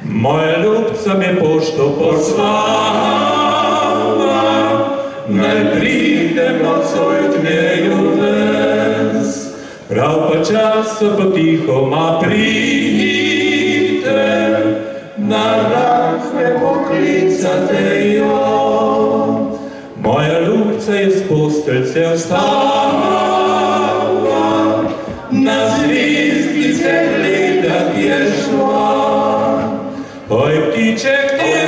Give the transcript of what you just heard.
Moja ljubca me pošto poslala, naj pridem nocoj k neju ves. Prav pa časa potihoma pridite, na rahme poklicate jo. Moja ljubca je z postelce vstala, na zvezdice gledat je šla. Oj, ptiček, ti